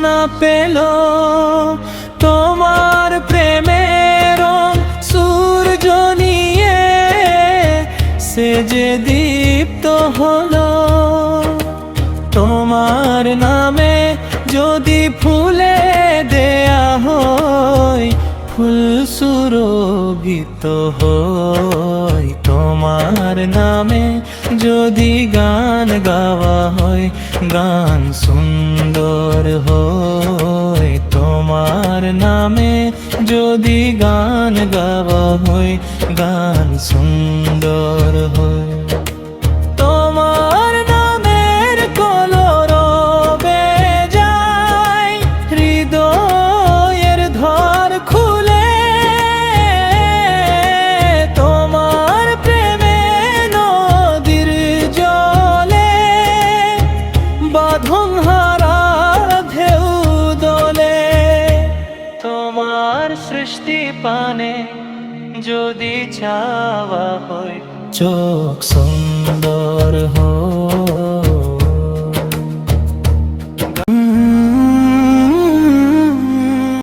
না পেল তোমার প্রেমের সূর্য নিয়ে, সে যে দীপ্ত হলো। তোমার নামে যদি ফুলে দেয়া হয়, ফুল সুরভিত হয়। তোমার নামে যদি গান গাওয়া হয়, গান সুন্দর হয়। তোমার নামে যদি গান গাওয়া হয়, গান সুন্দর হয়। তোমার নামের কলরবে যায় হৃদয়ের দ্বার খুলে। তোমার প্রেমে নদীর জলে বাঁধন হারা ঢেউ দোলে। তোমার সৃষ্টি পানে যদি চাওয়া হয়, চোখ সুন্দর হয়।